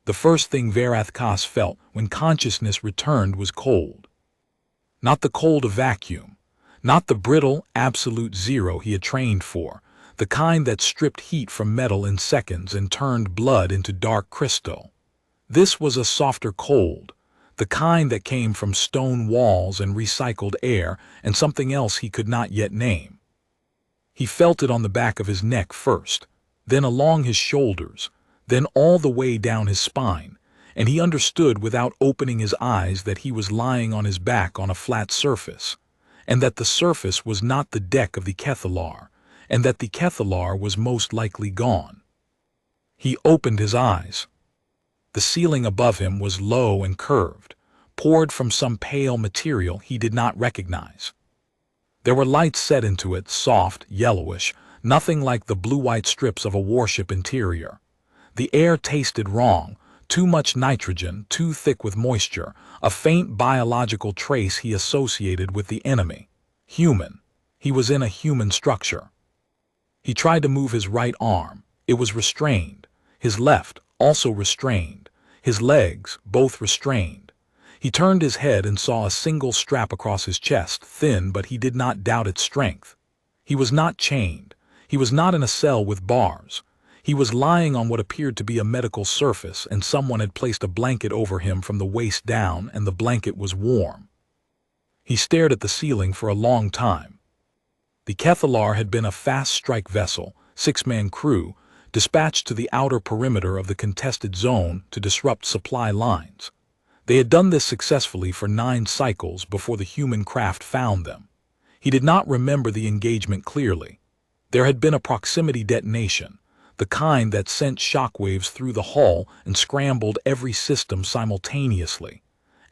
The first thing Verathkas felt when consciousness returned was cold. Not the cold of vacuum, not the brittle, absolute zero he had trained for, the kind that stripped heat from metal in seconds and turned blood into dark crystal. This was a softer cold, the kind that came from stone walls and recycled air and something else he could not yet name. He felt it on the back of his neck first, then along his shoulders, then all the way down his spine, and he understood without opening his eyes that he was lying on his back on a flat surface, and that the surface was not the deck of the Kethalar, and that the Kethalar was most likely gone. He opened his eyes. The ceiling above him was low and curved, poured from some pale material he did not recognize. There were lights set into it, soft, yellowish, nothing like the blue-white strips of a warship interior. The air tasted wrong, too much nitrogen, too thick with moisture, a faint biological trace he associated with the enemy. Human. He was in a human structure. He tried to move his right arm. It was restrained. His left, also restrained. His legs, both restrained. He turned his head and saw a single strap across his chest, thin, but he did not doubt its strength. He was not chained. He was not in a cell with bars. He was lying on what appeared to be a medical surface, and someone had placed a blanket over him from the waist down, and the blanket was warm. He stared at the ceiling for a long time. The Kethalar had been a fast-strike vessel, 6-man crew, dispatched to the outer perimeter of the contested zone to disrupt supply lines. They had done this successfully for 9 cycles before the human craft found them. He did not remember the engagement clearly. There had been a proximity detonation, the kind that sent shockwaves through the hull and scrambled every system simultaneously,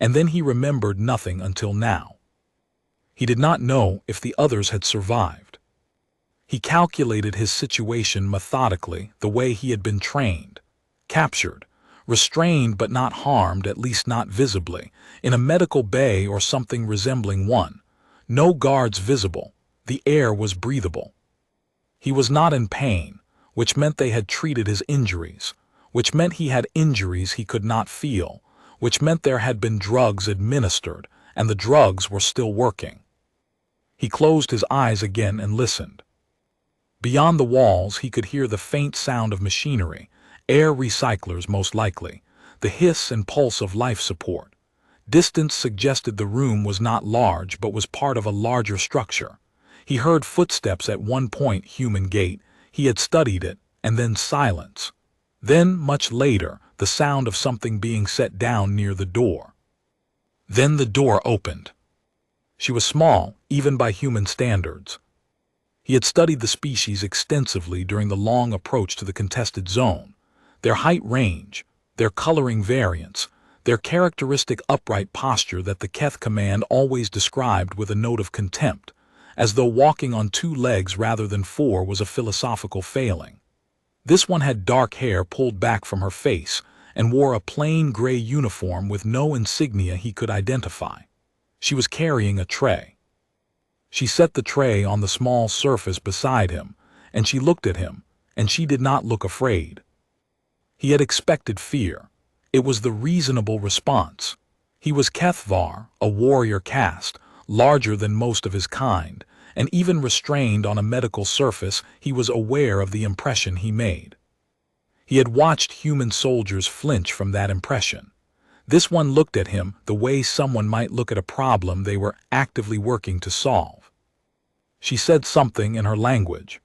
and then he remembered nothing until now. He did not know if the others had survived. He calculated his situation methodically, the way he had been trained. Captured, restrained but not harmed, at least not visibly, in a medical bay or something resembling one. No guards visible. The air was breathable. He was not in pain, which meant they had treated his injuries, which meant he had injuries he could not feel, which meant there had been drugs administered, and the drugs were still working. He closed his eyes again and listened. Beyond the walls he could hear the faint sound of machinery, air recyclers most likely, the hiss and pulse of life support. Distance suggested the room was not large but was part of a larger structure. He heard footsteps at one point, human gait. He had studied it, and then silence. Then, much later, the sound of something being set down near the door. Then the door opened. She was small, even by human standards. He had studied the species extensively during the long approach to the contested zone. Their height range, their coloring variance, their characteristic upright posture that the Keth command always described with a note of contempt, as though walking on 2 legs rather than 4 was a philosophical failing. This one had dark hair pulled back from her face and wore a plain gray uniform with no insignia he could identify. She was carrying a tray. She set the tray on the small surface beside him, and she looked at him, and she did not look afraid. He had expected fear. It was the reasonable response. He was Kethvar, a warrior caste, larger than most of his kind, and even restrained on a medical surface, he was aware of the impression he made. He had watched human soldiers flinch from that impression. This one looked at him the way someone might look at a problem they were actively working to solve. She said something in her language.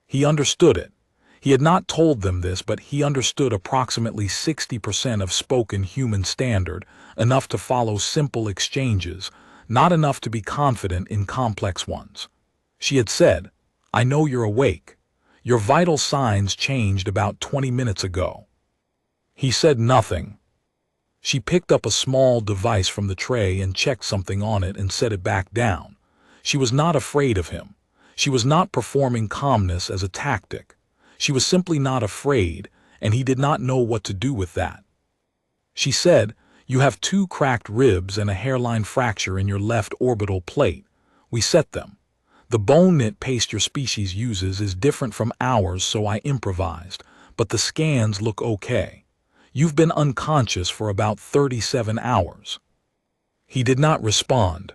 He understood it. He had not told them this, but he understood approximately 60% of spoken human standard, enough to follow simple exchanges, not enough to be confident in complex ones. She had said, "I know you're awake. Your vital signs changed about 20 minutes ago." He said nothing. She picked up a small device from the tray and checked something on it and set it back down. She was not afraid of him. She was not performing calmness as a tactic. She was simply not afraid, and he did not know what to do with that. She said, "You have 2 cracked ribs and a hairline fracture in your left orbital plate. We set them. The bone knit paste your species uses is different from ours, so I improvised, but the scans look okay. You've been unconscious for about 37 hours. He did not respond.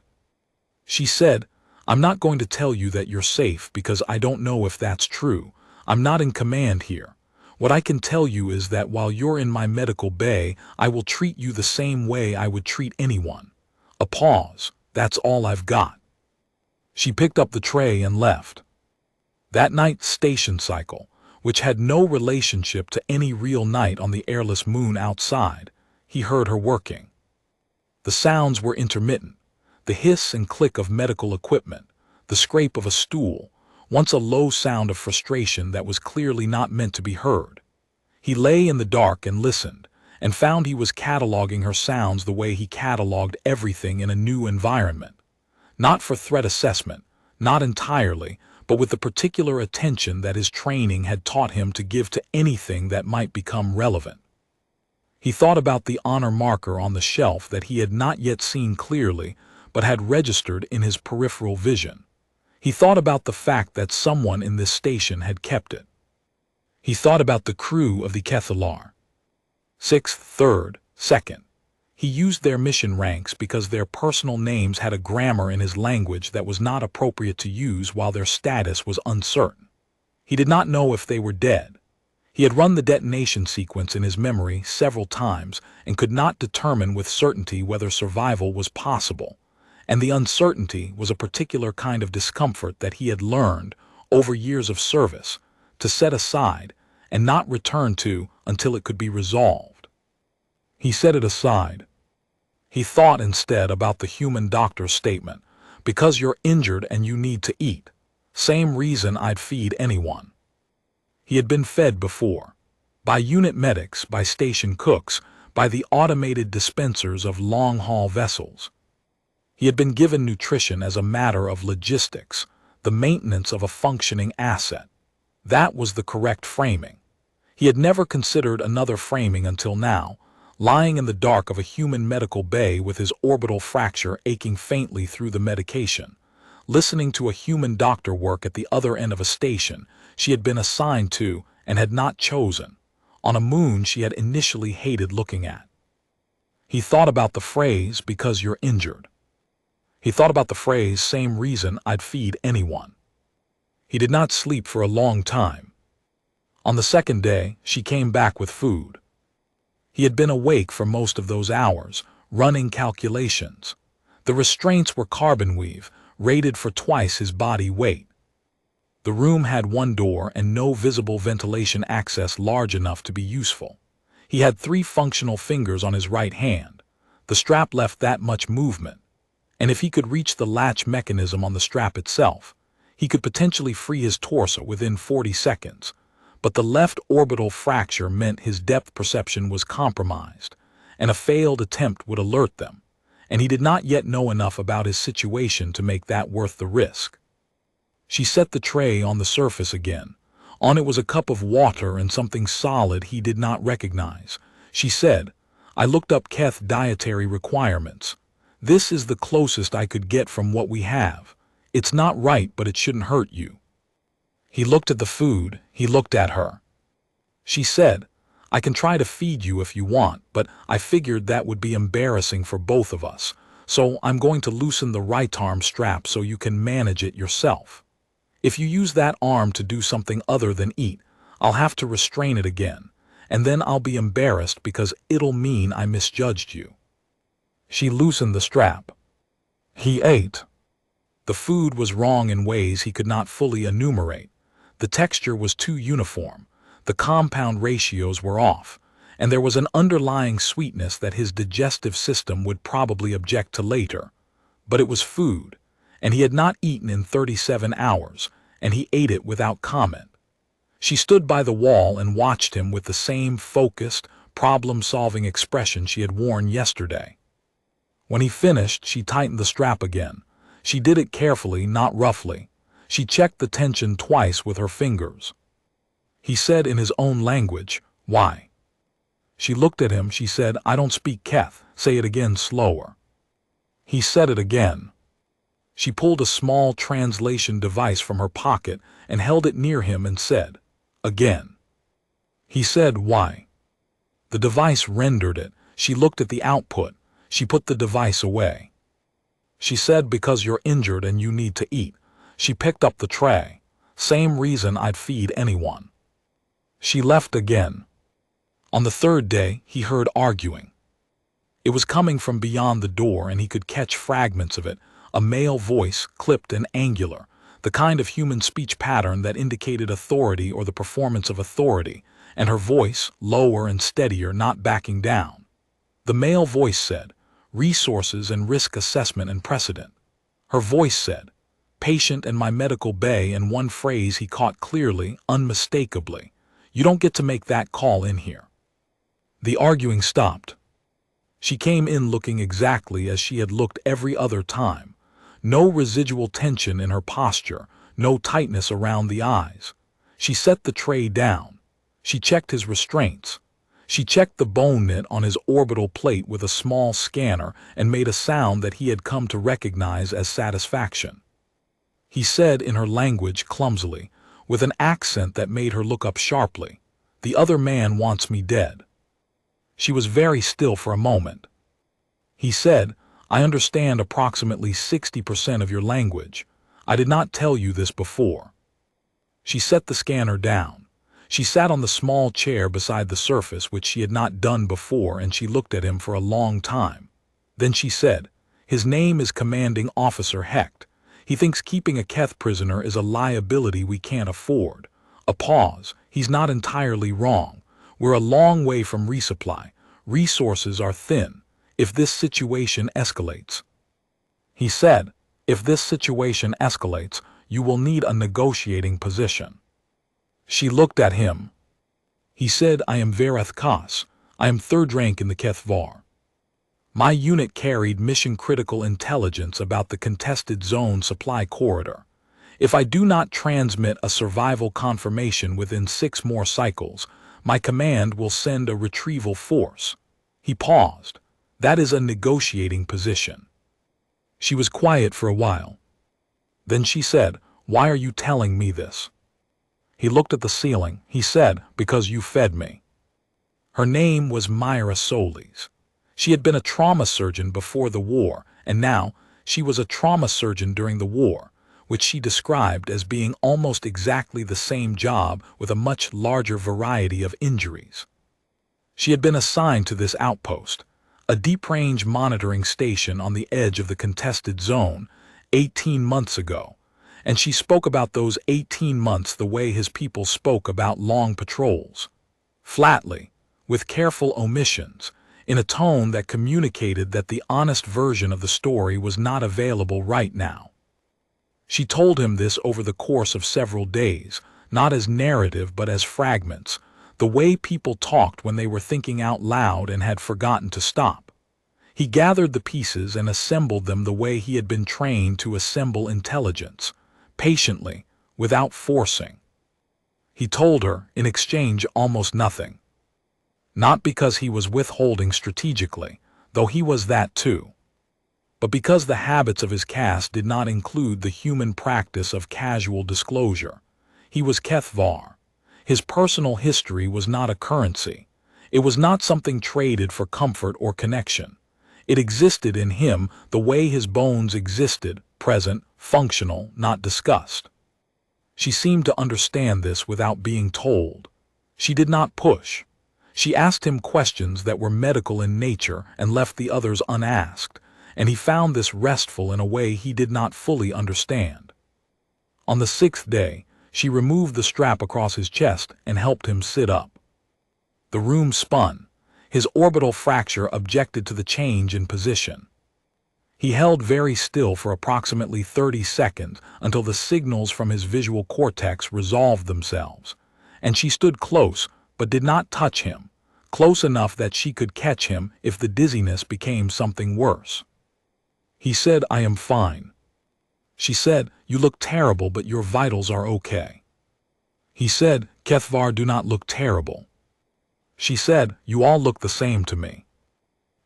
She said, I'm not going to tell you that you're safe because I don't know if that's true. I'm not in command here. What I can tell you is that while you're in my medical bay, I will treat you the same way I would treat anyone. A pause. That's all I've got. She picked up the tray and left. That night's station cycle, which had no relationship to any real night on the airless moon outside, he heard her working. The sounds were intermittent. The hiss and click of medical equipment, the scrape of a stool, once a low sound of frustration that was clearly not meant to be heard. He lay in the dark and listened, and found he was cataloging her sounds the way he cataloged everything in a new environment. Not for threat assessment, not entirely, but with the particular attention that his training had taught him to give to anything that might become relevant. He thought about the honor marker on the shelf that he had not yet seen clearly, but had registered in his peripheral vision. He thought about the fact that someone in this station had kept it. He thought about the crew of the Kethalar. 6th, 3rd, 2nd. He used their mission ranks because their personal names had a grammar in his language that was not appropriate to use while their status was uncertain. He did not know if they were dead. He had run the detonation sequence in his memory several times and could not determine with certainty whether survival was possible. And the uncertainty was a particular kind of discomfort that he had learned, over years of service, to set aside and not return to until it could be resolved. He set it aside. He thought instead about the human doctor's statement, because you're injured and you need to eat. Same reason I'd feed anyone. He had been fed before. By unit medics, by station cooks, by the automated dispensers of long-haul vessels. He had been given nutrition as a matter of logistics, the maintenance of a functioning asset. That was the correct framing. He had never considered another framing until now, lying in the dark of a human medical bay with his orbital fracture aching faintly through the medication, listening to a human doctor work at the other end of a station she had been assigned to and had not chosen, on a moon she had initially hated looking at. He thought about the phrase, because you're injured. He thought about the phrase, same reason I'd feed anyone. He did not sleep for a long time. On the second day, she came back with food. He had been awake for most of those hours, running calculations. The restraints were carbon weave, rated for twice his body weight. The room had one door and no visible ventilation access large enough to be useful. He had 3 functional fingers on his right hand. The strap left that much movement. And if he could reach the latch mechanism on the strap itself, he could potentially free his torso within 40 seconds. But the left orbital fracture meant his depth perception was compromised, and a failed attempt would alert them, and he did not yet know enough about his situation to make that worth the risk. She set the tray on the surface again. On it was a cup of water and something solid he did not recognize. She said, I looked up Keth dietary requirements. This is the closest I could get from what we have. It's not right, but it shouldn't hurt you. He looked at the food, he looked at her. She said, I can try to feed you if you want, but I figured that would be embarrassing for both of us, so I'm going to loosen the right arm strap so you can manage it yourself. If you use that arm to do something other than eat, I'll have to restrain it again, and then I'll be embarrassed because it'll mean I misjudged you. She loosened the strap. He ate. The food was wrong in ways he could not fully enumerate. The texture was too uniform, the compound ratios were off, and there was an underlying sweetness that his digestive system would probably object to later. But it was food, and he had not eaten in 37 hours, and he ate it without comment. She stood by the wall and watched him with the same focused, problem-solving expression she had worn yesterday. When he finished, she tightened the strap again. She did it carefully, not roughly. She checked the tension twice with her fingers. He said in his own language, why? She looked at him, she said, I don't speak Keth, say it again slower. He said it again. She pulled a small translation device from her pocket and held it near him and said, again. He said, why? The device rendered it. She looked at the output. She put the device away. She said, because you're injured and you need to eat. She picked up the tray. Same reason I'd feed anyone. She left again. On the third day, he heard arguing. It was coming from beyond the door, and he could catch fragments of it, a male voice, clipped and angular, the kind of human speech pattern that indicated authority or the performance of authority, and her voice, lower and steadier, not backing down. The male voice said, resources and risk assessment and precedent. Her voice said, patient and my medical bay, and one phrase he caught clearly, unmistakably. You don't get to make that call in here. The arguing stopped. She came in looking exactly as she had looked every other time. No residual tension in her posture, no tightness around the eyes. She set the tray down. She checked his restraints. She checked the bone knit on his orbital plate with a small scanner and made a sound that he had come to recognize as satisfaction. He said in her language clumsily, with an accent that made her look up sharply, "The other man wants me dead." She was very still for a moment. He said, "I understand approximately 60% of your language. I did not tell you this before." She set the scanner down. She sat on the small chair beside the surface, which she had not done before, and she looked at him for a long time. Then she said, "His name is Commanding Officer Hecht. He thinks keeping a Keth prisoner is a liability we can't afford." A pause. "He's not entirely wrong. We're a long way from resupply. Resources are thin. If this situation escalates," he said, "if this situation escalates, you will need a negotiating position." She looked at him. He said, "I am Vereth Kas. I am third rank in the Keth Var. My unit carried mission-critical intelligence about the contested zone supply corridor. If I do not transmit a survival confirmation within 6 more cycles, my command will send a retrieval force." He paused. "That is a negotiating position." She was quiet for a while. Then she said, "Why are you telling me this?" He looked at the ceiling. He said, "Because you fed me." Her name was Myra Solis. She had been a trauma surgeon before the war, and now she was a trauma surgeon during the war, which she described as being almost exactly the same job with a much larger variety of injuries. She had been assigned to this outpost, a deep-range monitoring station on the edge of the contested zone, 18 months ago, and she spoke about those 18 months the way his people spoke about long patrols. Flatly, with careful omissions, in a tone that communicated that the honest version of the story was not available right now. She told him this over the course of several days, not as narrative but as fragments, the way people talked when they were thinking out loud and had forgotten to stop. He gathered the pieces and assembled them the way he had been trained to assemble intelligence, patiently, without forcing. He told her, in exchange, almost nothing. Not because he was withholding strategically, though he was that too, but because the habits of his caste did not include the human practice of casual disclosure. He was Keth Var. His personal history was not a currency. It was not something traded for comfort or connection. It existed in him the way his bones existed, present, functional, not discussed. She seemed to understand this without being told. She did not push. She asked him questions that were medical in nature and left the others unasked, and he found this restful in a way he did not fully understand. On the 6th day, she removed the strap across his chest and helped him sit up. The room spun. His orbital fracture objected to the change in position. He held very still for approximately 30 seconds until the signals from his visual cortex resolved themselves, and she stood close but did not touch him, close enough that she could catch him if the dizziness became something worse. He said, "I am fine." She said, "You look terrible, but your vitals are okay." He said, "Keth Var do not look terrible." She said, "You all look the same to me."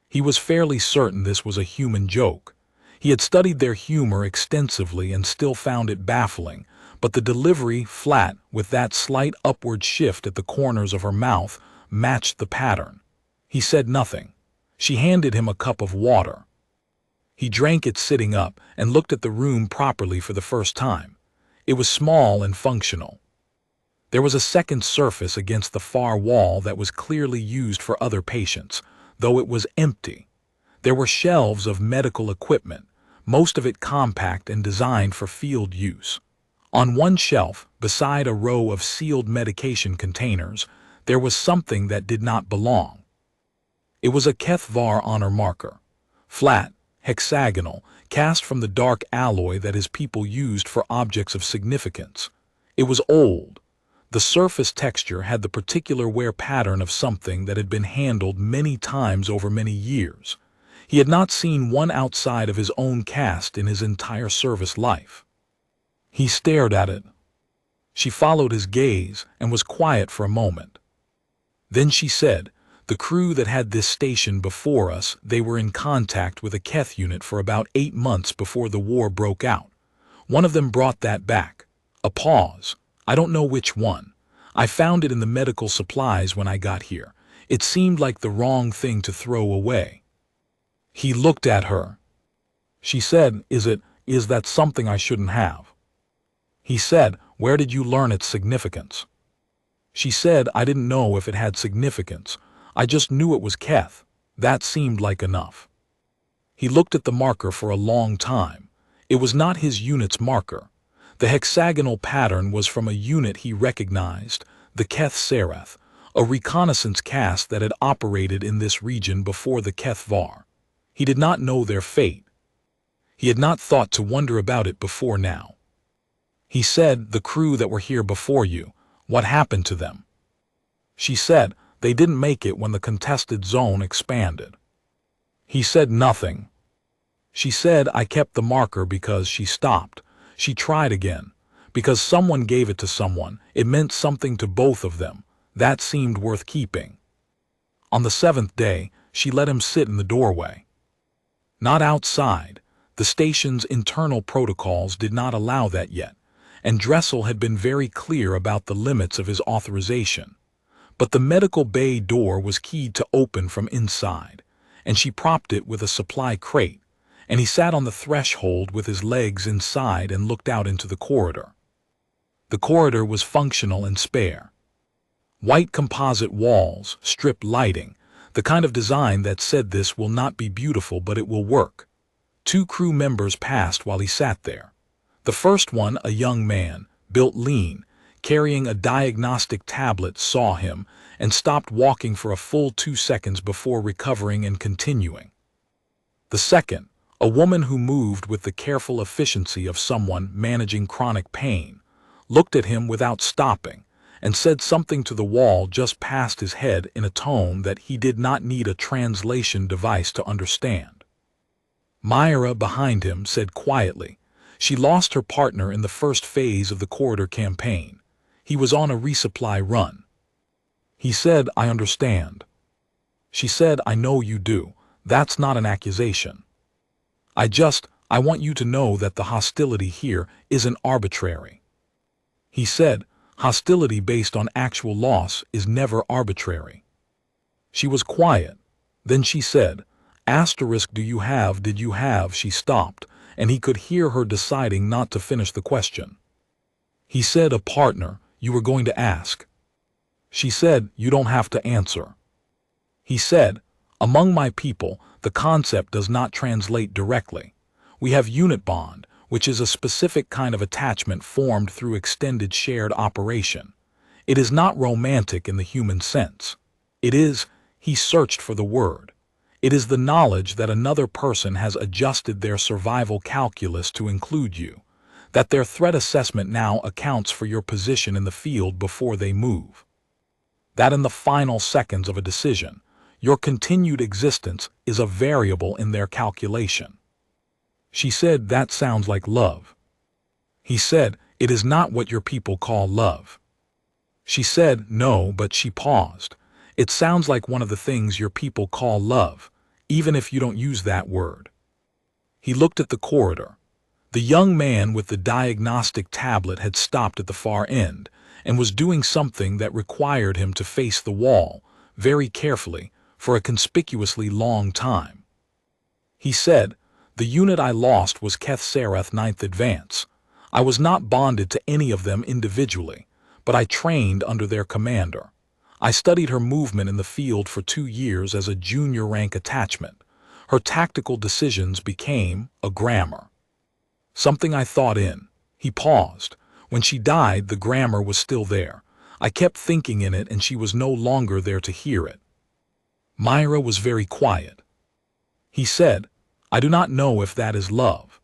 He was fairly certain this was a human joke. He had studied their humor extensively and still found it baffling, but the delivery, flat, with that slight upward shift at the corners of her mouth, matched the pattern. He said nothing. She handed him a cup of water. He drank it sitting up and looked at the room properly for the first time. It was small and functional. There was a second surface against the far wall that was clearly used for other patients, though it was empty. There were shelves of medical equipment, most of it compact and designed for field use. On one shelf, beside a row of sealed medication containers, there was something that did not belong. It was a HFY honor marker, flat, hexagonal, cast from the dark alloy that his people used for objects of significance. It was old. The surface texture had the particular wear pattern of something that had been handled many times over many years. He had not seen one outside of his own cast in his entire service life. He stared at it. She followed his gaze and was quiet for a moment. Then she said, "The crew that had this station before us, they were in contact with a Keth unit for about 8 months before the war broke out. One of them brought that back." A pause. "I don't know which one. I found it in the medical supplies when I got here. It seemed like the wrong thing to throw away." He looked at her. She said, Is that something I shouldn't have?" He said, "Where did you learn its significance?" She said, "I didn't know if it had significance. I just knew it was Keth. That seemed like enough." He looked at the marker for a long time. It was not his unit's marker. The hexagonal pattern was from a unit he recognized, the Keth Sereth, a reconnaissance cast that had operated in this region before the HFY. He did not know their fate. He had not thought to wonder about it before now. He said, "The crew that were here before you, what happened to them?" She said, "They didn't make it when the contested zone expanded." He said nothing. She said, "I kept the marker because she stopped. She tried again. Because someone gave it to someone, it meant something to both of them. That seemed worth keeping." On the 7th day, she let him sit in the doorway. Not outside. The station's internal protocols did not allow that yet, and Dressel had been very clear about the limits of his authorization. But the medical bay door was keyed to open from inside, and she propped it with a supply crate, and he sat on the threshold with his legs inside and looked out into the corridor. The corridor was functional and spare. White composite walls, strip lighting, the kind of design that said this will not be beautiful but it will work. 2 crew members passed while he sat there. The first one, a young man, built lean, carrying a diagnostic tablet, saw him and stopped walking for a full 2 seconds before recovering and continuing. The second, a woman who moved with the careful efficiency of someone managing chronic pain, looked at him without stopping and said something to the wall just past his head in a tone that he did not need a translation device to understand. Myra, behind him, said quietly, "She lost her partner in the first phase of the corridor campaign. He was on a resupply run." He said, "I understand." She said, "I know you do. That's not an accusation. I want you to know that the hostility here isn't arbitrary." He said, "Hostility based on actual loss is never arbitrary." She was quiet. Then she said, "Did you have?" She stopped, and he could hear her deciding not to finish the question. He said, "A partner, you were going to ask." She said, "You don't have to answer." He said, "Among my people, the concept does not translate directly. We have unit bond, which is a specific kind of attachment formed through extended shared operation. It is not romantic in the human sense. It is," he searched for the word, "it is the knowledge that another person has adjusted their survival calculus to include you, that their threat assessment now accounts for your position in the field before they move. That in the final seconds of a decision, your continued existence is a variable in their calculation." She said, "That sounds like love." He said, "It is not what your people call love." She said, "No," but she paused. "It sounds like one of the things your people call love, even if you don't use that word." He looked at the corridor. The young man with the diagnostic tablet had stopped at the far end and was doing something that required him to face the wall, very carefully, for a conspicuously long time. He said, "The unit I lost was Keth Sareth 9th Advance. I was not bonded to any of them individually, but I trained under their commander. I studied her movement in the field for 2 years as a junior rank attachment. Her tactical decisions became a grammar. Something I thought in." He paused. "When she died, the grammar was still there. I kept thinking in it and she was no longer there to hear it." Myra was very quiet. He said, "I do not know if that is love,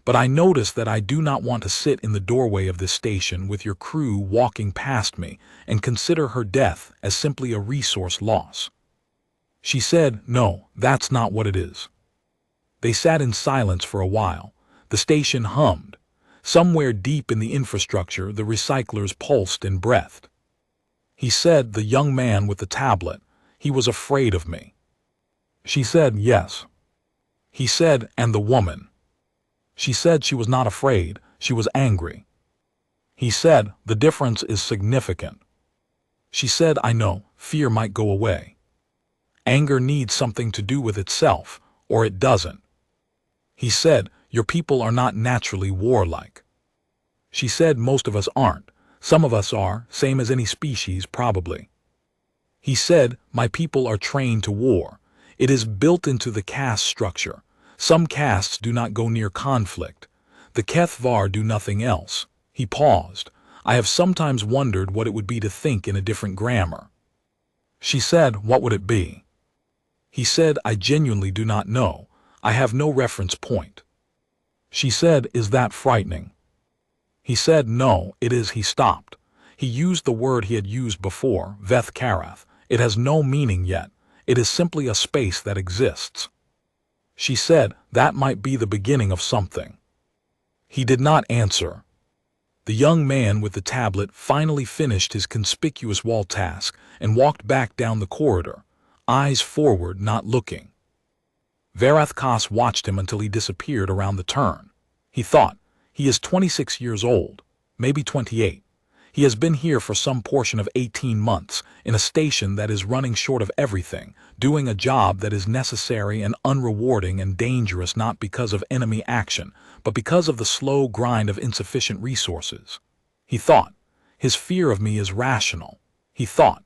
but I notice that I do not want to sit in the doorway of this station with your crew walking past me and consider her death as simply a resource loss." She said, "No, that's not what it is." They sat in silence for a while. The station hummed. Somewhere deep in the infrastructure, the recyclers pulsed and breathed. He said, "The young man with the tablet, he was afraid of me." She said, "Yes." He said, "And the woman?" She said she was not afraid, she was angry. He said, "The difference is significant." She said, "I know, fear might go away. Anger needs something to do with itself, or it doesn't." He said, "Your people are not naturally warlike." She said, "Most of us aren't. Some of us are, same as any species, probably." He said, "My people are trained to war. It is built into the caste structure. Some castes do not go near conflict. The Kethvar do nothing else." He paused. "I have sometimes wondered what it would be to think in a different grammar." She said, "What would it be?" He said, "I genuinely do not know. I have no reference point." She said, "Is that frightening?" He said, "No, it is." He stopped. He used the word he had used before, Veth Karath. "It has no meaning yet. It is simply a space that exists." She said, "That might be the beginning of something." He did not answer. The young man with the tablet finally finished his conspicuous wall task and walked back down the corridor, eyes forward, not looking. Varathkos watched him until he disappeared around the turn. He thought, he is 26 years old, maybe 28. He has been here for some portion of 18 months, in a station that is running short of everything, doing a job that is necessary and unrewarding and dangerous not because of enemy action, but because of the slow grind of insufficient resources. He thought, his fear of me is rational. He thought,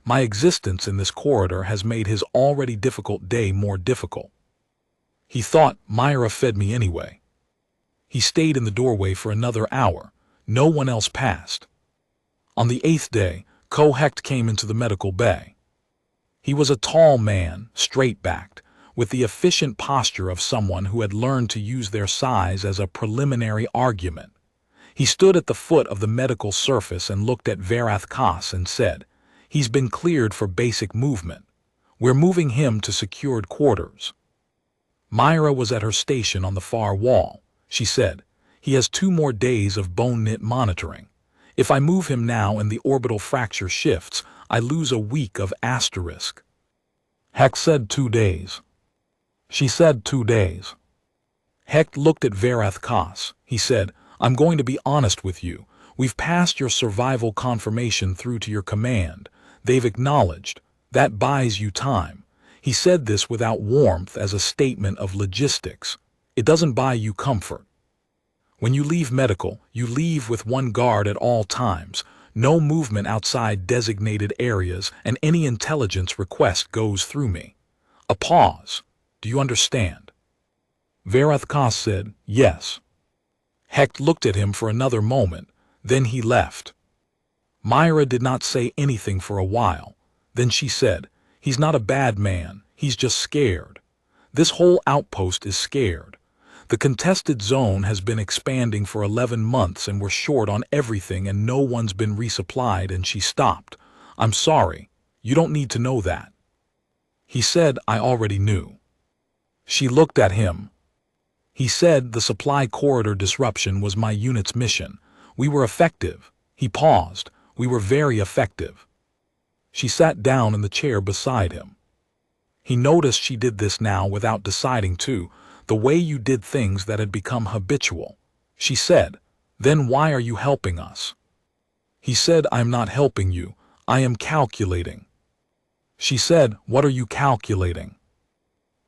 my existence in this corridor has made his already difficult day more difficult. He thought, Myra fed me anyway. He stayed in the doorway for another hour. No one else passed. On the 8th day, Kohecht came into the medical bay. He was a tall man, straight-backed, with the efficient posture of someone who had learned to use their size as a preliminary argument. He stood at the foot of the medical surface and looked at Varathkos and said, "He's been cleared for basic movement. We're moving him to secured quarters." Myra was at her station on the far wall. She said, "He has 2 more days of bone knit monitoring. If I move him now and the orbital fracture shifts, I lose a week of asterisk." Hecht said 2 days. She said 2 days. Hecht looked at Varathkos. He said, "I'm going to be honest with you. We've passed your survival confirmation through to your command. They've acknowledged. That buys you time." He said this without warmth as a statement of logistics. It doesn't buy you comfort. When you leave medical, you leave with 1 guard at all times, no movement outside designated areas, and any intelligence request goes through me. A pause. "Do you understand?" Varathkos said, "Yes." Hecht looked at him for another moment, then he left. Myra did not say anything for a while. Then she said, "He's not a bad man, he's just scared. This whole outpost is scared. The contested zone has been expanding for 11 months and we're short on everything and no one's been resupplied." And she stopped. "I'm sorry, you don't need to know that." He said, "I already knew." She looked at him. He said, "The supply corridor disruption was my unit's mission. We were effective." He paused. "We were very effective." She sat down in the chair beside him. He noticed she did this now without deciding to, the way you did things that had become habitual. She said, "Then why are you helping us?" He said, "I am not helping you. I am calculating." She said, "What are you calculating?"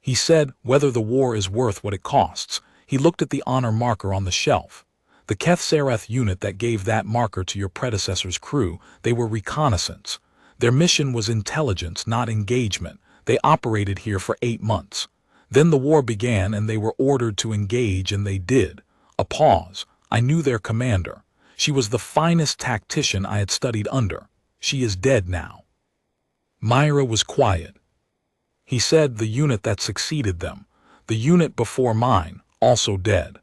He said, "Whether the war is worth what it costs." He looked at the honor marker on the shelf. The Keth unit that gave that marker to your predecessor's crew, they were reconnaissance. Their mission was intelligence, not engagement. They operated here for 8 months. Then the war began and they were ordered to engage, and they did. A pause. I knew their commander. She was the finest tactician I had studied under. She is dead now. Myra was quiet. He said, "The unit that succeeded them, the unit before mine, also dead.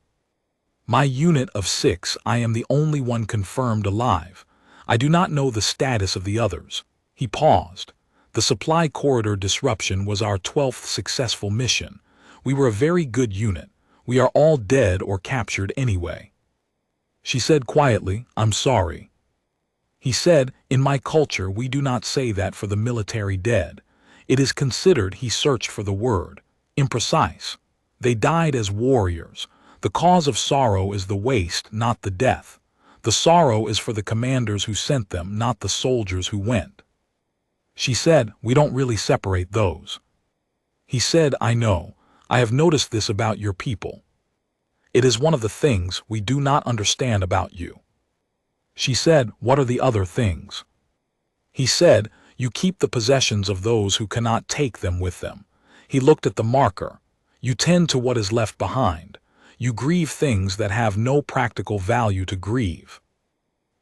My unit of 6, I am the only one confirmed alive. I do not know the status of the others." He paused. "The supply corridor disruption was our 12th successful mission. We were a very good unit. We are all dead or captured anyway." She said quietly, "I'm sorry." He said, "In my culture we do not say that for the military dead. It is considered," he searched for the word, "imprecise. They died as warriors. The cause of sorrow is the waste, not the death. The sorrow is for the commanders who sent them, not the soldiers who went." She said, "We don't really separate those." He said, "I know. I have noticed this about your people. It is one of the things we do not understand about you." She said, "What are the other things?" He said, "You keep the possessions of those who cannot take them with them." He looked at the marker. "You tend to what is left behind. You grieve things that have no practical value to grieve."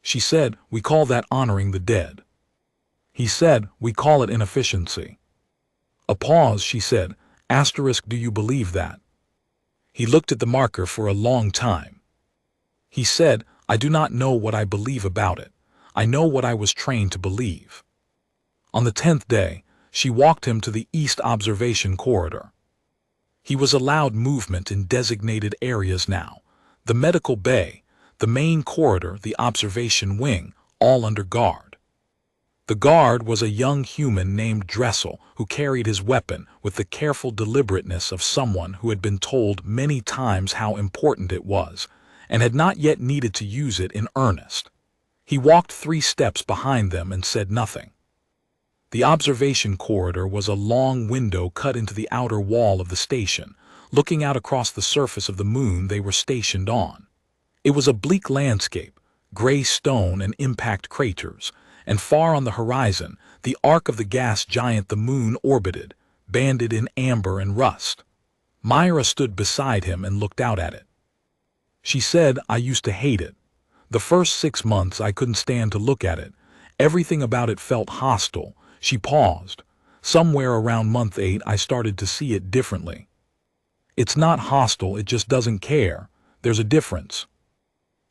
She said, "We call that honoring the dead." He said, "We call it inefficiency." A pause. She said, "Do you believe that?" He looked at the marker for a long time. He said, "I do not know what I believe about it. I know what I was trained to believe." On the 10th day, she walked him to the East Observation Corridor. He was allowed movement in designated areas now: the medical bay, the main corridor, the observation wing, all under guard. The guard was a young human named Dressel, who carried his weapon with the careful deliberateness of someone who had been told many times how important it was, and had not yet needed to use it in earnest. He walked 3 steps behind them and said nothing. The observation corridor was a long window cut into the outer wall of the station, looking out across the surface of the moon they were stationed on. It was a bleak landscape, gray stone and impact craters, and far on the horizon, the arc of the gas giant the moon orbited, banded in amber and rust. Myra stood beside him and looked out at it. She said, "I used to hate it. The first 6 months I couldn't stand to look at it. Everything about it felt hostile." She paused. "Somewhere around month 8 I started to see it differently. It's not hostile, it just doesn't care. There's a difference."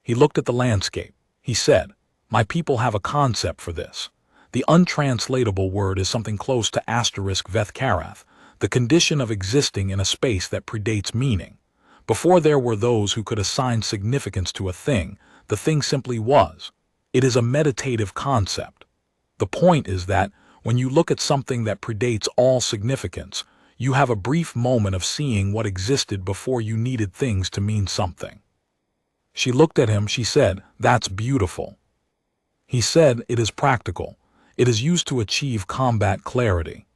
He looked at the landscape. He said, "My people have a concept for this. The untranslatable word is something close to *Vethkarath, the condition of existing in a space that predates meaning. Before there were those who could assign significance to a thing, the thing simply was. It is a meditative concept. The point is that, when you look at something that predates all significance, you have a brief moment of seeing what existed before you needed things to mean something." She looked at him. She said, "That's beautiful." He said, "It is practical. It is used to achieve combat clarity.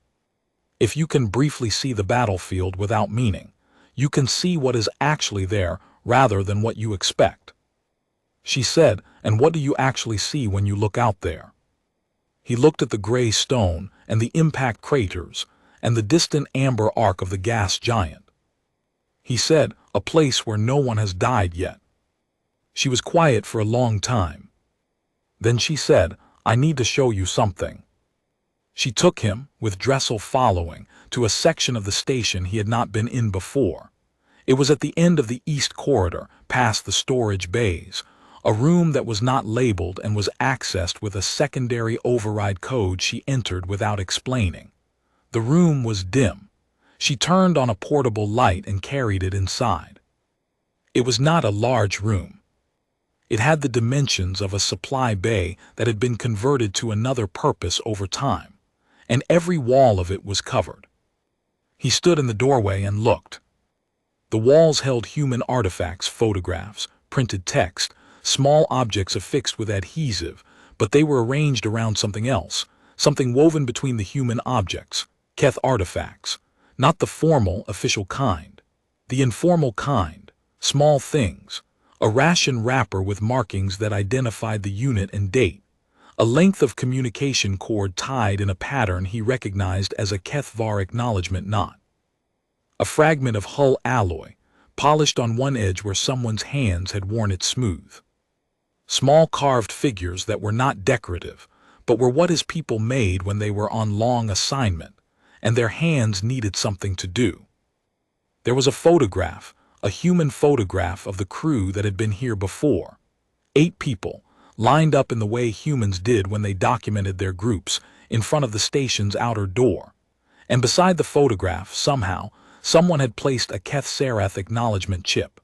If you can briefly see the battlefield without meaning, you can see what is actually there rather than what you expect." She said, "And what do you actually see when you look out there?" He looked at the gray stone and the impact craters and the distant amber arc of the gas giant. He said, "A place where no one has died yet." She was quiet for a long time. Then she said, "I need to show you something." She took him, with Dressel following, to a section of the station he had not been in before. It was at the end of the East Corridor, past the storage bays, a room that was not labeled and was accessed with a secondary override code she entered without explaining. The room was dim. She turned on a portable light and carried it inside. It was not a large room. It had the dimensions of a supply bay that had been converted to another purpose over time, and every wall of it was covered. He stood in the doorway and looked. The walls held human artifacts, photographs, printed text, small objects affixed with adhesive, but they were arranged around something else, something woven between the human objects, Keth artifacts, not the formal, official kind, the informal kind, small things, a ration wrapper with markings that identified the unit and date, a length of communication cord tied in a pattern he recognized as a Keth var acknowledgement knot, a fragment of hull alloy, polished on one edge where someone's hands had worn it smooth. Small carved figures that were not decorative, but were what his people made when they were on long assignment, and their hands needed something to do. There was a photograph, a human photograph of the crew that had been here before. 8 people, lined up in the way humans did when they documented their groups, in front of the station's outer door. And beside the photograph, somehow, someone had placed a Keth Sarath acknowledgement chip.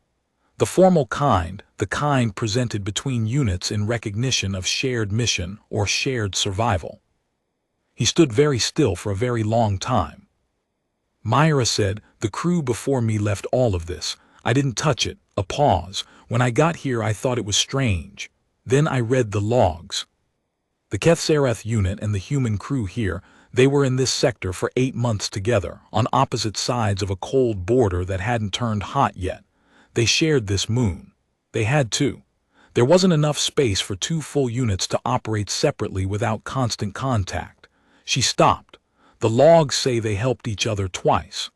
The formal kind, the kind presented between units in recognition of shared mission or shared survival. He stood very still for a very long time. Myra said, "The crew before me left all of this. I didn't touch it." A pause. "When I got here I thought it was strange. Then I read the logs. The Keth Sarath unit and the human crew here, they were in this sector for 8 months together, on opposite sides of a cold border that hadn't turned hot yet. They shared this moon. They had to. There wasn't enough space for 2 full units to operate separately without constant contact." She stopped. "The logs say they helped each other twice.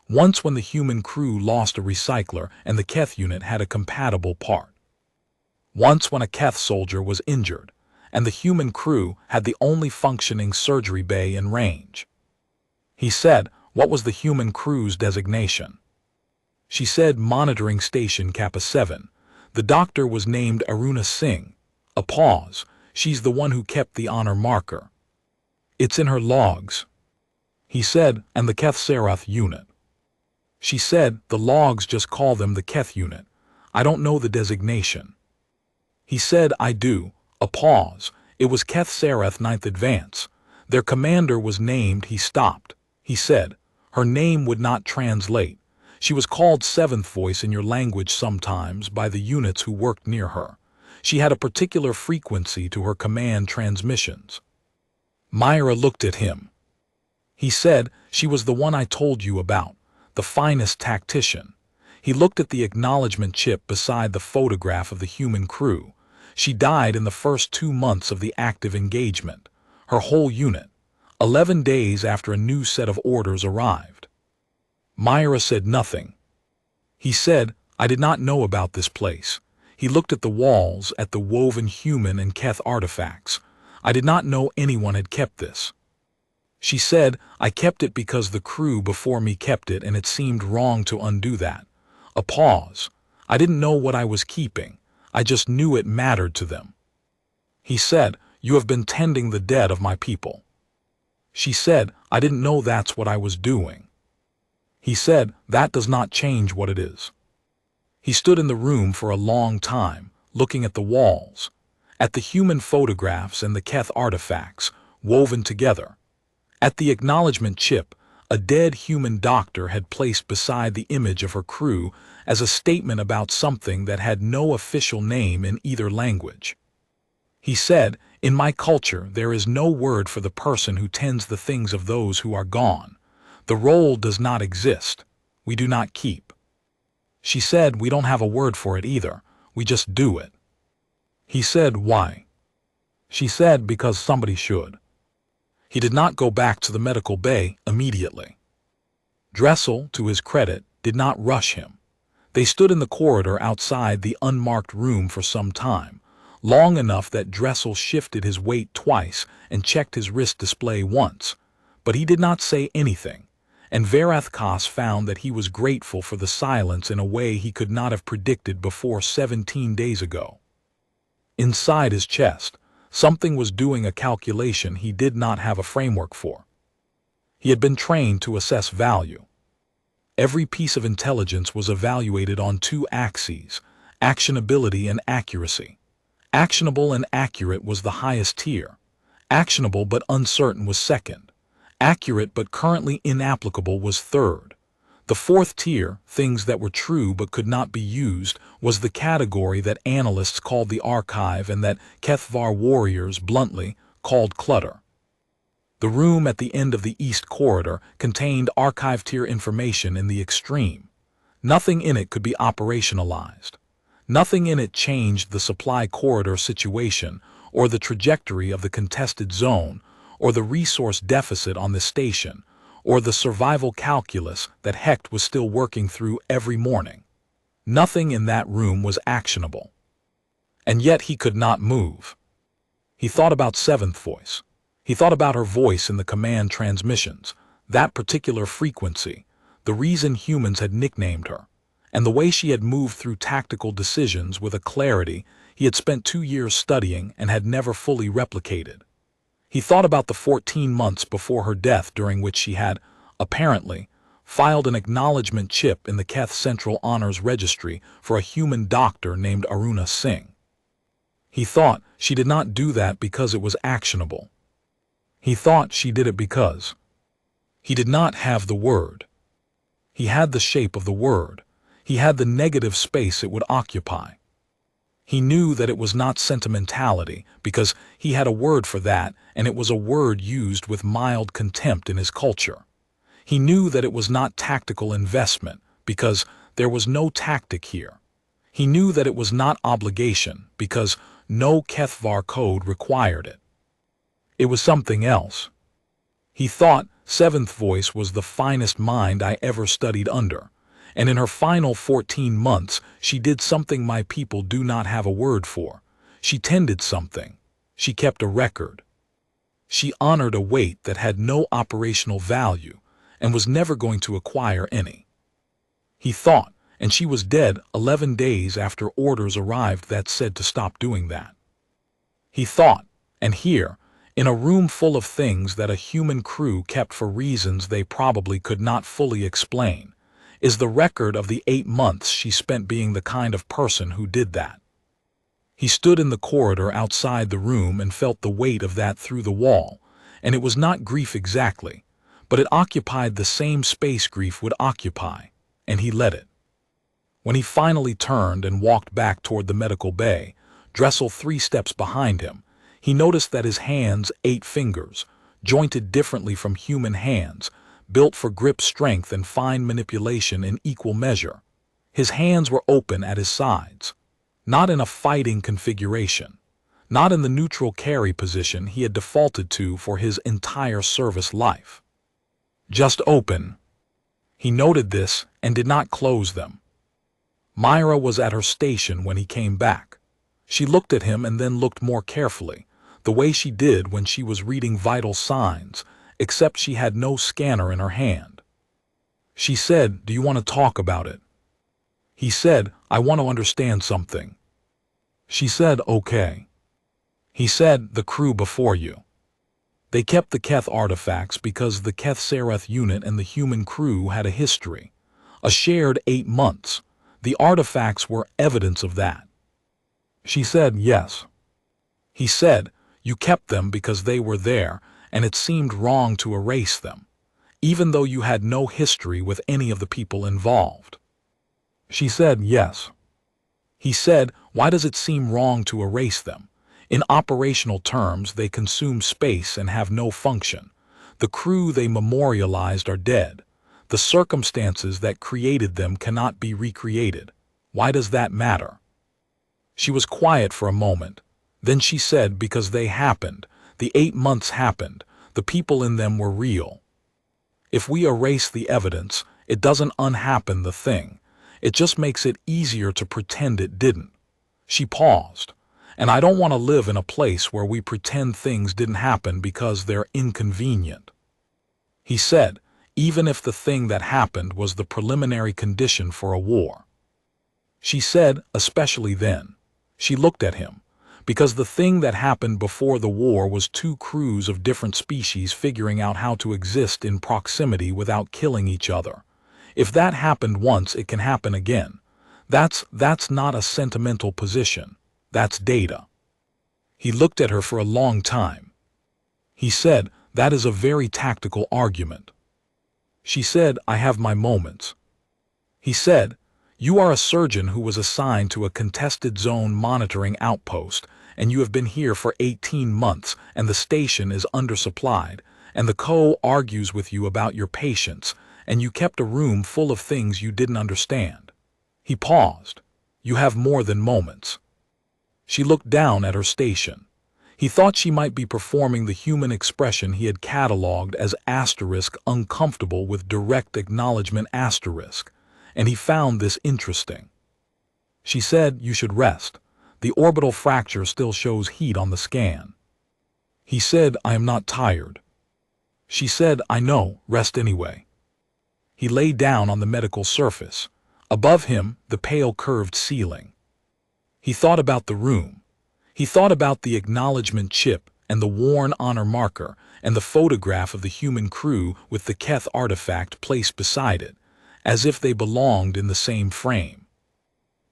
Once when the human crew lost a recycler and the Keth unit had a compatible part. Once when a Keth soldier was injured, and the human crew had the only functioning surgery bay in range." He said, "What was the human crew's designation?" She said, "Monitoring Station Kappa 7. The doctor was named Aruna Singh." A pause. "She's the one who kept the honor marker. It's in her logs." He said, "And the Keth Sarath unit?" She said, "The logs just call them the Keth unit. I don't know the designation." He said, "I do." A pause. "It was Keth Sarath 9th Advance. Their commander was named." He stopped. He said, "Her name would not translate. She was called 7th Voice in your language sometimes by the units who worked near her. She had a particular frequency to her command transmissions." Myra looked at him. He said, "She was the one I told you about, the finest tactician." He looked at the acknowledgement chip beside the photograph of the human crew. "She died in the first 2 months of the active engagement. Her whole unit. 11 days after a new set of orders arrived." Myra said nothing. He said, "I did not know about this place." He looked at the walls, at the woven human and Keth artifacts. "I did not know anyone had kept this." She said, "I kept it because the crew before me kept it and it seemed wrong to undo that." A pause. "I didn't know what I was keeping. I just knew it mattered to them." He said, "You have been tending the dead of my people." She said, "I didn't know that's what I was doing." He said, "That does not change what it is." He stood in the room for a long time, looking at the walls, at the human photographs and the Keth artifacts, woven together. At the acknowledgement chip, a dead human doctor had placed beside the image of her crew as a statement about something that had no official name in either language. He said, "In my culture, there is no word for the person who tends the things of those who are gone. The role does not exist. We do not keep." She said, "We don't have a word for it either. We just do it." He said, "Why?" She said, "Because somebody should." He did not go back to the medical bay immediately. Dressel, to his credit, did not rush him. They stood in the corridor outside the unmarked room for some time, long enough that Dressel shifted his weight twice and checked his wrist display once, but he did not say anything, and Verathkos found that he was grateful for the silence in a way he could not have predicted before 17 days ago. Inside his chest, something was doing a calculation he did not have a framework for. He had been trained to assess value. Every piece of intelligence was evaluated on 2 axes, actionability and accuracy. Actionable and accurate was the highest tier. Actionable but uncertain was second. Accurate but currently inapplicable was third. The 4th tier, things that were true but could not be used, was the category that analysts called the archive and that Keth var warriors, bluntly, called clutter. The room at the end of the East Corridor contained archive-tier information in the extreme. Nothing in it could be operationalized. Nothing in it changed the supply corridor situation, or the trajectory of the contested zone, or the resource deficit on the station, or the survival calculus that Hecht was still working through every morning. Nothing in that room was actionable. And yet he could not move. He thought about Seventh Voice. He thought about her voice in the command transmissions, that particular frequency, the reason humans had nicknamed her, and the way she had moved through tactical decisions with a clarity he had spent 2 years studying and had never fully replicated. He thought about the 14 months before her death during which she had, apparently, filed an acknowledgement chip in the Keth Central Honors Registry for a human doctor named Aruna Singh. He thought she did not do that because it was actionable. He thought she did it because he did not have the word. He had the shape of the word. He had the negative space it would occupy. He knew that it was not sentimentality because he had a word for that, and it was a word used with mild contempt in his culture. He knew that it was not tactical investment because there was no tactic here. He knew that it was not obligation because no Kethvar code required it. It was something else. He thought Seventh Voice was the finest mind I ever studied under, and in her final 14 months she did something my people do not have a word for. She tended something. She kept a record. She honored a weight that had no operational value and was never going to acquire any. He thought, and she was dead 11 days after orders arrived that said to stop doing that. He thought, and here, in a room full of things that a human crew kept for reasons they probably could not fully explain, is the record of the 8 months she spent being the kind of person who did that. He stood in the corridor outside the room and felt the weight of that through the wall, and it was not grief exactly, but it occupied the same space grief would occupy, and he let it. When he finally turned and walked back toward the medical bay, Dressel 3 steps behind him, he noticed that his hands, 8 fingers, jointed differently from human hands, built for grip strength and fine manipulation in equal measure. His hands were open at his sides, not in a fighting configuration, not in the neutral carry position he had defaulted to for his entire service life. Just open. He noted this and did not close them. Myra was at her station when he came back. She looked at him and then looked more carefully, the way she did when she was reading vital signs, except she had no scanner in her hand. She said, "Do you want to talk about it?" He said, "I want to understand something." She said, "Okay." He said, "The crew before you. They kept the Keth artifacts because the Keth Sereth unit and the human crew had a history, a shared 8 months. The artifacts were evidence of that." She said, "Yes." He said, "You kept them because they were there, and it seemed wrong to erase them, even though you had no history with any of the people involved." She said, "Yes." He said, "Why does it seem wrong to erase them? In operational terms, they consume space and have no function. The crew they memorialized are dead. The circumstances that created them cannot be recreated. Why does that matter?" She was quiet for a moment. Then she said, "Because they happened. The 8 months happened. The people in them were real. If we erase the evidence, it doesn't unhappen the thing. It just makes it easier to pretend it didn't." She paused. "And I don't want to live in a place where we pretend things didn't happen because they're inconvenient." He said, "Even if the thing that happened was the preliminary condition for a war." She said, "Especially then." She looked at him. "Because the thing that happened before the war was 2 crews of different species figuring out how to exist in proximity without killing each other. If that happened once, it can happen again. That's not a sentimental position. That's data." He looked at her for a long time. He said, "That is a very tactical argument." She said, "I have my moments." He said, "You are a surgeon who was assigned to a contested zone monitoring outpost, and you have been here for 18 months, and the station is undersupplied, and the co argues with you about your patience, and you kept a room full of things you didn't understand. He paused. You have more than moments. She looked down at her station. He thought she might be performing the human expression he had catalogued as uncomfortable with direct acknowledgement, and he found this interesting. She said, you should rest. The orbital fracture still shows heat on the scan. He said, I am not tired. She said, I know, rest anyway. He lay down on the medical surface. Above him, the pale curved ceiling. He thought about the room. He thought about the acknowledgement chip and the worn honor marker and the photograph of the human crew with the Keth artifact placed beside it, as if they belonged in the same frame.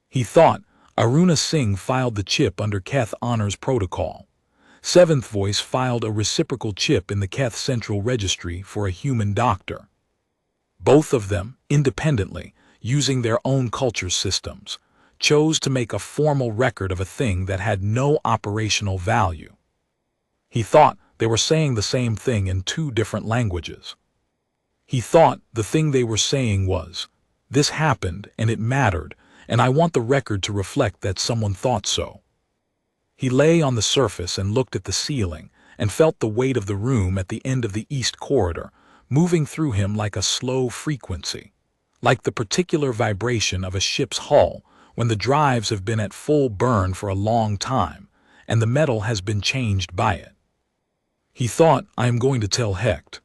He thought, Aruna Singh filed the chip under Keth Honors Protocol. Seventh Voice filed a reciprocal chip in the Keth Central Registry for a human doctor. Both of them, independently, using their own culture systems, chose to make a formal record of a thing that had no operational value. He thought they were saying the same thing in two different languages. He thought the thing they were saying was, this happened and it mattered, and I want the record to reflect that someone thought so. He lay on the surface and looked at the ceiling and felt the weight of the room at the end of the east corridor, moving through him like a slow frequency, like the particular vibration of a ship's hull when the drives have been at full burn for a long time and the metal has been changed by it. He thought, I am going to tell Hecht.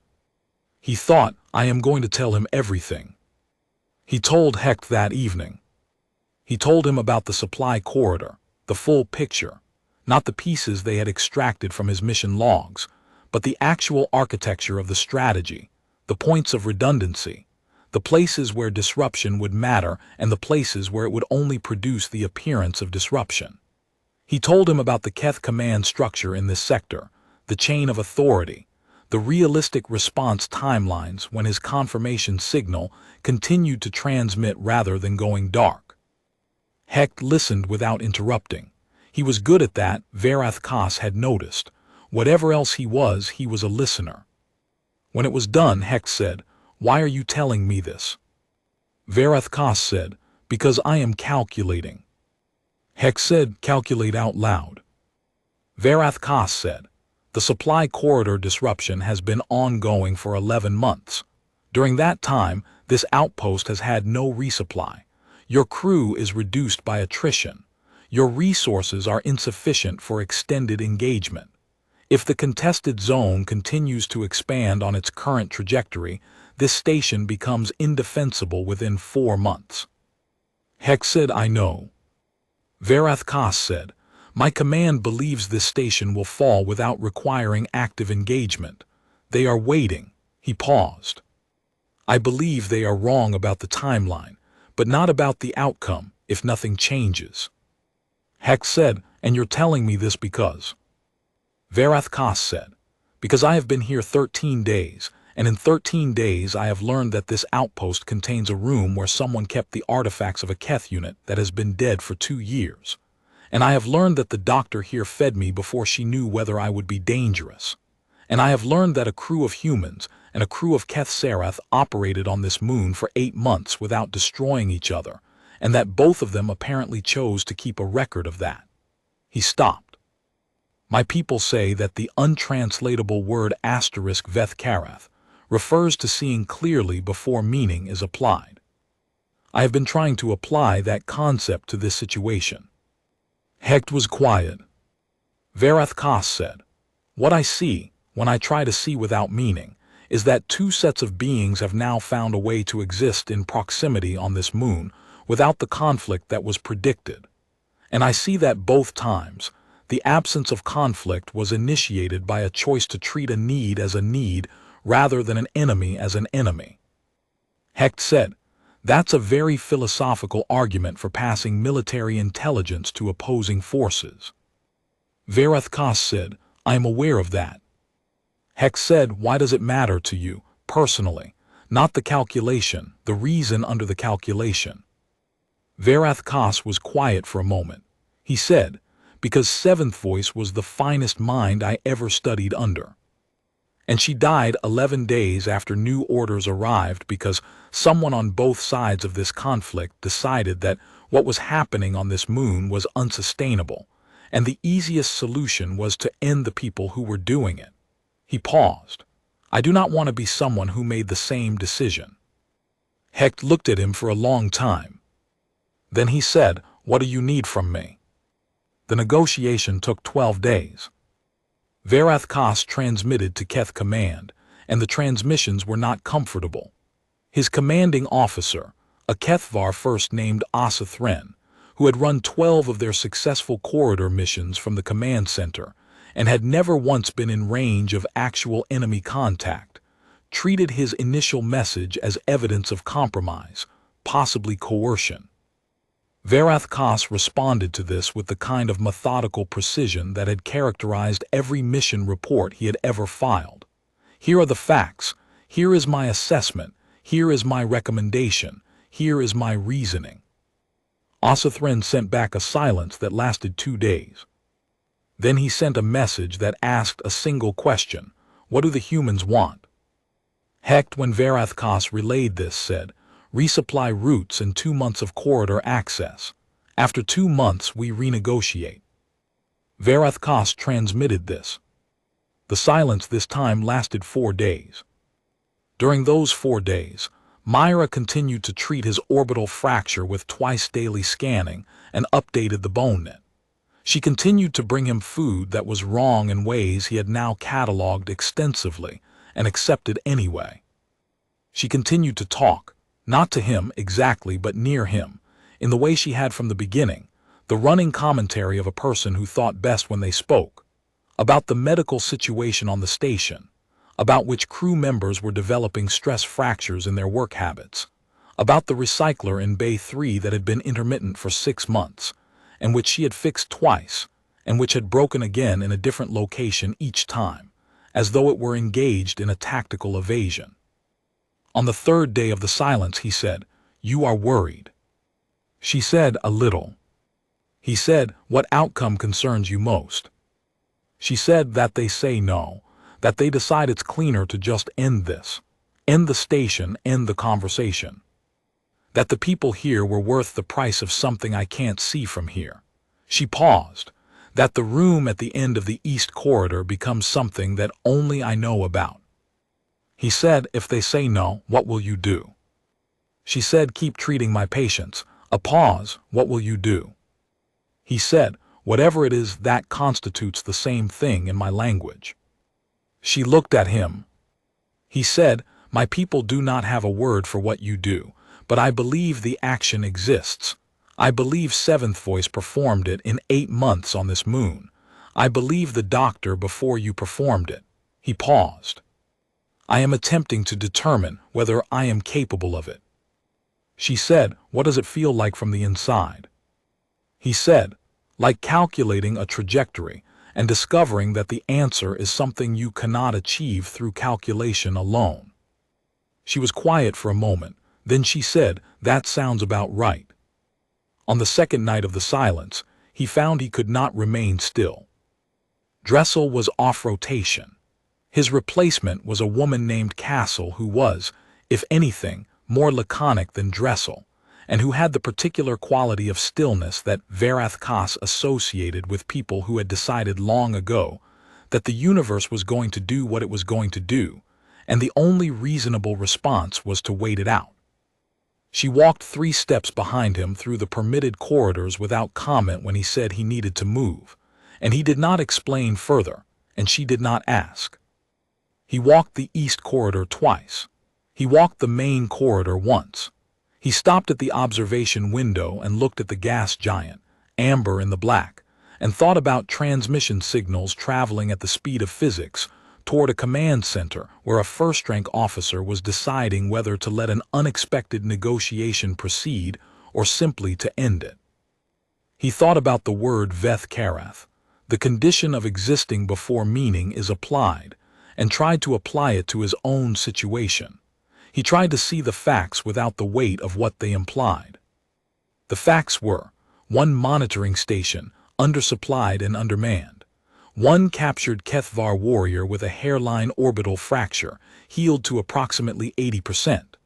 He thought, I am going to tell him everything. He told Hecht that evening. He told him about the supply corridor, the full picture, not the pieces they had extracted from his mission logs, but the actual architecture of the strategy, the points of redundancy, the places where disruption would matter and the places where it would only produce the appearance of disruption. He told him about the Keth command structure in this sector, the chain of authority, the realistic response timelines when his confirmation signal continued to transmit rather than going dark. Hecht listened without interrupting. He was good at that, Verath Kas had noticed. Whatever else he was a listener. When it was done, Hecht said, Why are you telling me this? Verath Kas said, Because I am calculating. Hecht said, Calculate out loud. Verath Kas said, The supply corridor disruption has been ongoing for 11 months. During that time, this outpost has had no resupply. Your crew is reduced by attrition. Your resources are insufficient for extended engagement. If the contested zone continues to expand on its current trajectory, this station becomes indefensible within 4 months. Hecht said, I know. Verath Kas said, My command believes this station will fall without requiring active engagement. They are waiting. He paused. I believe they are wrong about the timeline, but not about the outcome if nothing changes. Hecht said, And you're telling me this because? Verath Kas said, Because I have been here 13 days, and in 13 days I have learned that this outpost contains a room where someone kept the artifacts of a Keth unit that has been dead for 2 years. And I have learned that the doctor here fed me before she knew whether I would be dangerous. And I have learned that a crew of humans and a crew of Keth Sarath operated on this moon for 8 months without destroying each other, and that both of them apparently chose to keep a record of that. He stopped. My people say that the untranslatable word *Veth Karath refers to seeing clearly before meaning is applied. I have been trying to apply that concept to this situation. Hecht was quiet. Verath Kas said, What I see, when I try to see without meaning, is that 2 sets of beings have now found a way to exist in proximity on this moon without the conflict that was predicted. And I see that both times, the absence of conflict was initiated by a choice to treat a need as a need rather than an enemy as an enemy. Hecht said, That's a very philosophical argument for passing military intelligence to opposing forces. Verath Kas said, I am aware of that. Hecht said, Why does it matter to you, personally, not the calculation, the reason under the calculation? Verath Kas was quiet for a moment. He said, Because Seventh Voice was the finest mind I ever studied under. And she died 11 days after new orders arrived because someone on both sides of this conflict decided that what was happening on this moon was unsustainable, and the easiest solution was to end the people who were doing it. He paused. I do not want to be someone who made the same decision. Hecht looked at him for a long time. Then he said, "What do you need from me?" The negotiation took 12 days. Verathkos transmitted to Keth Command, and the transmissions were not comfortable. His commanding officer, a Kethvar first named Asathren, who had run 12 of their successful corridor missions from the command center and had never once been in range of actual enemy contact, treated his initial message as evidence of compromise, possibly coercion. Verathkos responded to this with the kind of methodical precision that had characterized every mission report he had ever filed. Here are the facts. Here is my assessment. Here is my recommendation. Here is my reasoning. Asathren sent back a silence that lasted 2 days. Then he sent a message that asked a single question: what do the humans want? Hecht, when Verathkos relayed this, said, resupply routes and 2 months of corridor access. After 2 months, we renegotiate. Verathkos transmitted this. The silence this time lasted 4 days. During those 4 days, Myra continued to treat his orbital fracture with twice daily scanning and updated the bone net. She continued to bring him food that was wrong in ways he had now cataloged extensively and accepted anyway. She continued to talk, not to him exactly but near him, in the way she had from the beginning, the running commentary of a person who thought best when they spoke, about the medical situation on the station, about which crew members were developing stress fractures in their work habits, about the recycler in Bay 3 that had been intermittent for 6 months, and which she had fixed twice, and which had broken again in a different location each time, as though it were engaged in a tactical evasion. On the 3rd day of the silence he said, "You are worried." She said, "A little." He said, "What outcome concerns you most?" She said, "That they say no, that they decide it's cleaner to just end this. End the station, end the conversation. That the people here were worth the price of something I can't see from here." She paused. "That the room at the end of the East Corridor becomes something that only I know about." He said, "If they say no, what will you do?" She said, "Keep treating my patients." A pause. "What will you do?" He said, "Whatever it is, that constitutes the same thing in my language." She looked at him. He said, "My people do not have a word for what you do, but I believe the action exists. I believe Seventh Voice performed it in 8 months on this moon. I believe the doctor before you performed it." He paused. "I am attempting to determine whether I am capable of it." She said, "What does it feel like from the inside?" He said, "Like calculating a trajectory and discovering that the answer is something you cannot achieve through calculation alone." She was quiet for a moment. Then she said, "That sounds about right." On the 2nd night of the silence, he found he could not remain still. Dressel was off rotation. His replacement was a woman named Castle who was, if anything, more laconic than Dressel, and who had the particular quality of stillness that Verathkos associated with people who had decided long ago that the universe was going to do what it was going to do, and the only reasonable response was to wait it out. She walked 3 steps behind him through the permitted corridors without comment when he said he needed to move, and he did not explain further, and she did not ask. He walked the East Corridor twice. He walked the main corridor once. He stopped at the observation window and looked at the gas giant, amber in the black, and thought about transmission signals traveling at the speed of physics toward a command center where a first-rank officer was deciding whether to let an unexpected negotiation proceed or simply to end it. He thought about the word Veth Karath, the condition of existing before meaning is applied, and tried to apply it to his own situation. He tried to see the facts without the weight of what they implied. The facts were: 1 monitoring station, undersupplied and undermanned. One captured Kethvar warrior with a hairline orbital fracture, healed to approximately 80%.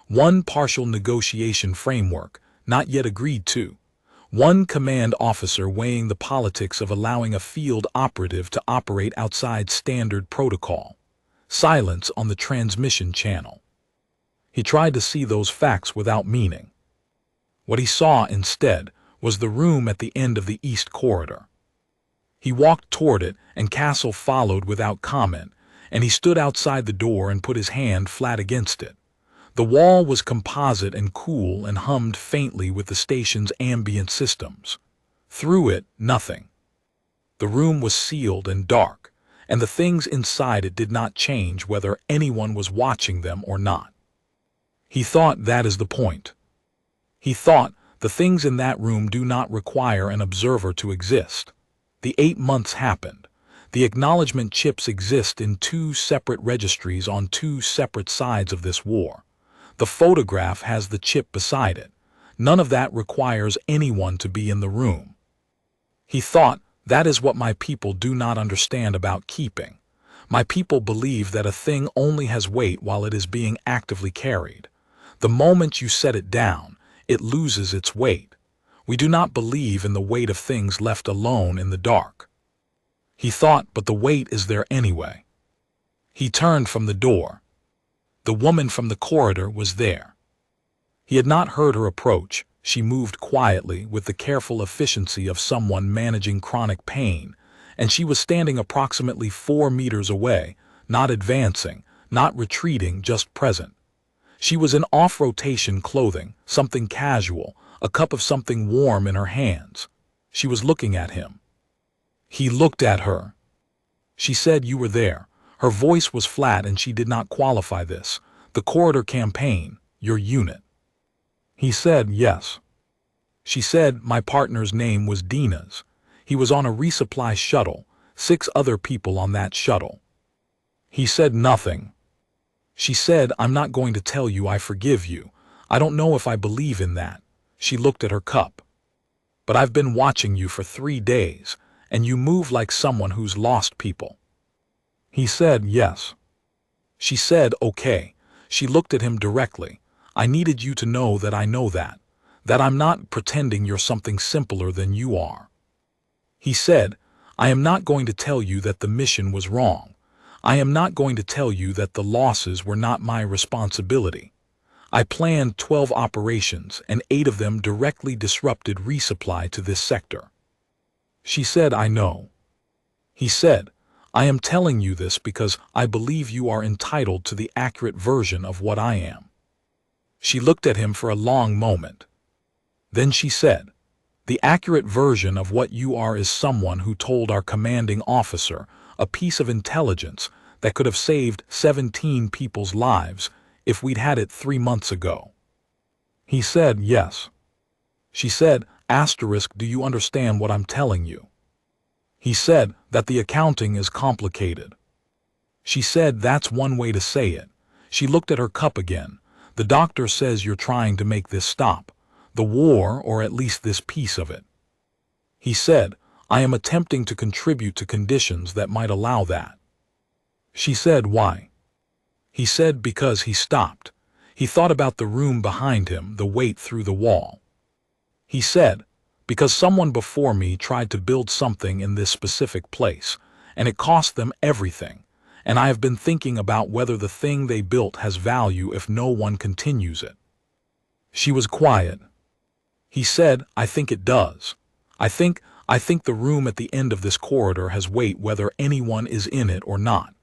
One partial negotiation framework, not yet agreed to. One command officer weighing the politics of allowing a field operative to operate outside standard protocol. Silence on the transmission channel. He tried to see those facts without meaning. What he saw instead was the room at the end of the east corridor. He walked toward it, and Castle followed without comment, and he stood outside the door and put his hand flat against it. The wall was composite and cool and hummed faintly with the station's ambient systems. Through it, nothing. The room was sealed and dark, and the things inside it did not change whether anyone was watching them or not. He thought that is the point. He thought the things in that room do not require an observer to exist. The 8 months happened. The acknowledgement chips exist in 2 separate registries on 2 separate sides of this war. The photograph has the chip beside it. None of that requires anyone to be in the room. He thought, that is what my people do not understand about keeping. My people believe that a thing only has weight while it is being actively carried. The moment you set it down, it loses its weight. We do not believe in the weight of things left alone in the dark. He thought, but the weight is there anyway. He turned from the door. The woman from the corridor was there. He had not heard her approach. She moved quietly with the careful efficiency of someone managing chronic pain, and she was standing approximately 4 meters away, not advancing, not retreating, just present. She was in off-rotation clothing, something casual, a cup of something warm in her hands. She was looking at him. He looked at her. She said, "You were there." Her voice was flat and she did not qualify this. "The corridor campaign, your unit." He said, "Yes." She said, "My partner's name was Dina's. He was on a resupply shuttle, 6 other people on that shuttle." He said nothing. She said, "I'm not going to tell you I forgive you. I don't know if I believe in that." She looked at her cup. "But I've been watching you for 3 days, and you move like someone who's lost people." He said, "Yes." She said, "Okay." She looked at him directly. "I needed you to know that I know that I'm not pretending you're something simpler than you are." He said, "I am not going to tell you that the mission was wrong. I am not going to tell you that the losses were not my responsibility. I planned 12 operations, and 8 of them directly disrupted resupply to this sector." She said, "I know." He said, "I am telling you this because I believe you are entitled to the accurate version of what I am." She looked at him for a long moment. Then she said, "The accurate version of what you are is someone who told our commanding officer a piece of intelligence that could have saved 17 people's lives if we'd had it 3 months ago." He said, "Yes." She said, "Do you understand what I'm telling you?" He said, "That the accounting is complicated." She said, "That's one way to say it." She looked at her cup again. "The doctor says you're trying to make this stop. The war, or at least this piece of it." He said, "I am attempting to contribute to conditions that might allow that." She said, "Why?" He said, "Because." He stopped. He thought about the room behind him, the weight through the wall. He said, "Because someone before me tried to build something in this specific place, and it cost them everything, and I have been thinking about whether the thing they built has value if no one continues it." She was quiet. He said, "I think it does. I think the room at the end of this corridor has weight whether anyone is in it or not.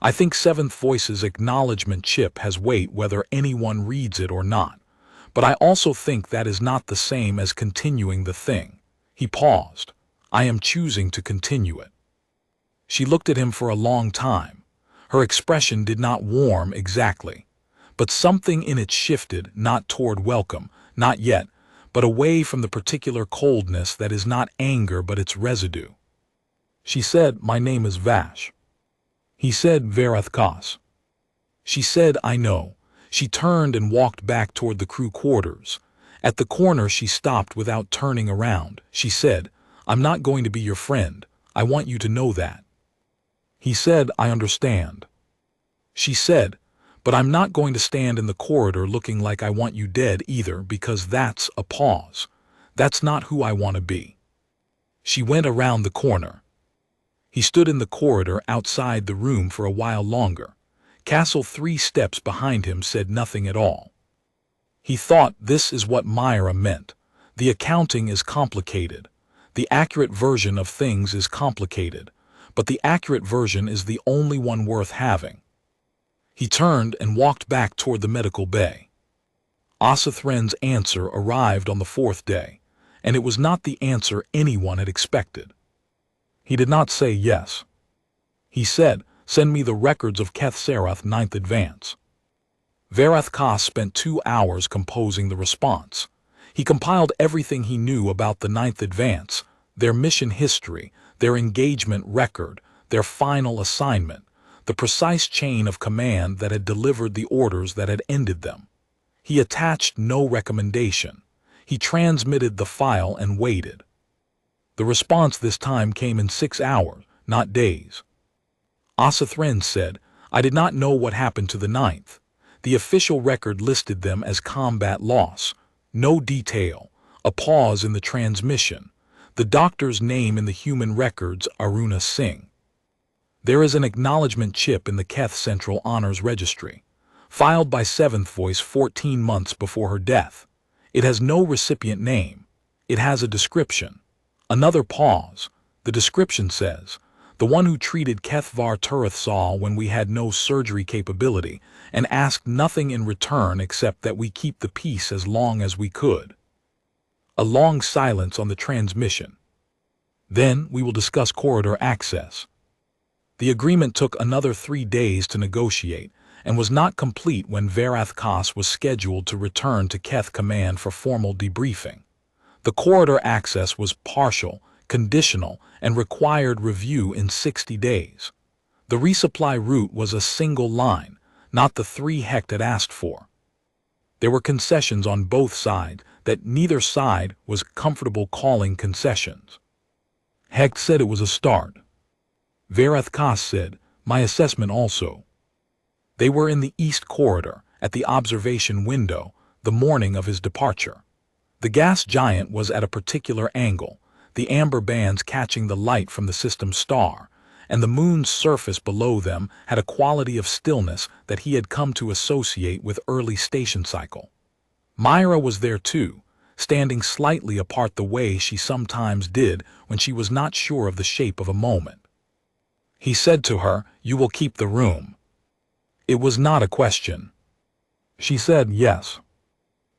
I think Seventh Voice's acknowledgement chip has weight whether anyone reads it or not. But I also think that is not the same as continuing the thing." He paused. "I am choosing to continue it." She looked at him for a long time. Her expression did not warm exactly, but something in it shifted, not toward welcome, not yet, but away from the particular coldness that is not anger but its residue. She said, "My name is Vash." He said, "Verathkas." She said, "I know." She turned and walked back toward the crew quarters. At the corner she stopped without turning around. She said, "I'm not going to be your friend. I want you to know that. He said, I understand. She said, but I'm not going to stand in the corridor looking like I want you dead either, because that's a pause. That's not who I want to be. She went around the corner. He stood in the corridor outside the room for a while longer. Castle 3 steps behind him said nothing at all. He thought, this is what Myra meant. The accounting is complicated. The accurate version of things is complicated, but the accurate version is the only one worth having. He turned and walked back toward the medical bay. Osithren's answer arrived on the 4th day, and it was not the answer anyone had expected. He did not say yes. He said, send me the records of Keth Sarath 9th Advance. Varath Kos spent 2 hours composing the response. He compiled everything he knew about the 9th Advance, their mission history, their engagement record, their final assignment, the precise chain of command that had delivered the orders that had ended them. He attached no recommendation. He transmitted the file and waited. The response this time came in 6 hours, not days. Osithren said, I did not know what happened to the 9th. The official record listed them as combat loss. No detail. A pause in the transmission. The doctor's name in the human records, Aruna Singh. There is an acknowledgement chip in the Keth Central Honors Registry, filed by 7th Voice 14 months before her death. It has no recipient name. It has a description. Another pause. The description says, the one who treated Kethvar Turithsal when we had no surgery capability and asked nothing in return except that we keep the peace as long as we could. A long silence on the transmission. Then we will discuss corridor access. The agreement took another 3 days to negotiate and was not complete when Varath Kos was scheduled to return to Keth Command for formal debriefing. The corridor access was partial, conditional, and required review in 60 days. The resupply route was a single line, not the 3 Hecht had asked for. There were concessions on both sides that neither side was comfortable calling concessions. Hecht said it was a start. Varath Kos said, my assessment also. They were in the East Corridor, at the observation window, the morning of his departure. The gas giant was at a particular angle, the amber bands catching the light from the system's star, and the moon's surface below them had a quality of stillness that he had come to associate with early station cycle. Myra was there too, standing slightly apart the way she sometimes did when she was not sure of the shape of a moment. He said to her, you will keep the room. It was not a question. She said yes.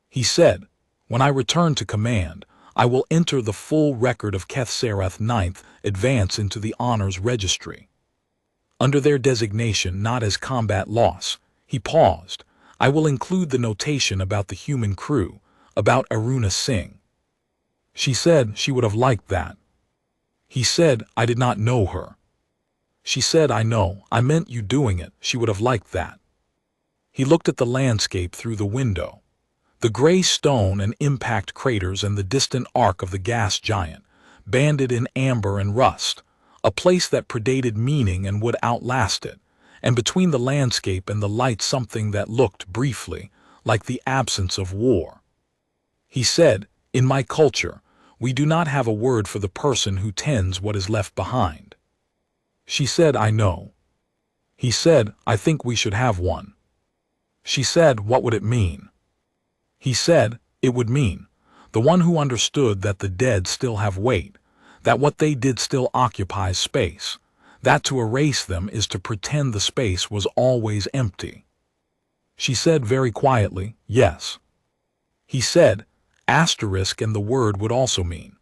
He said, when I return to command, I will enter the full record of Keth Sarath 9th Advance into the Honors Registry. Under their designation not as combat loss, he paused, I will include the notation about the human crew, about Aruna Singh. She said she would have liked that. He said, I did not know her. She said, I know, I meant you doing it, she would have liked that. He looked at the landscape through the window. The gray stone and impact craters and the distant arc of the gas giant, banded in amber and rust, a place that predated meaning and would outlast it, and between the landscape and the light something that looked, briefly, like the absence of war. He said, in my culture, we do not have a word for the person who tends what is left behind. She said, I know. He said, I think we should have one. She said, what would it mean? He said, it would mean, the one who understood that the dead still have weight, that what they did still occupies space, that to erase them is to pretend the space was always empty. She said very quietly, yes. He said, asterisk, and the word would also mean,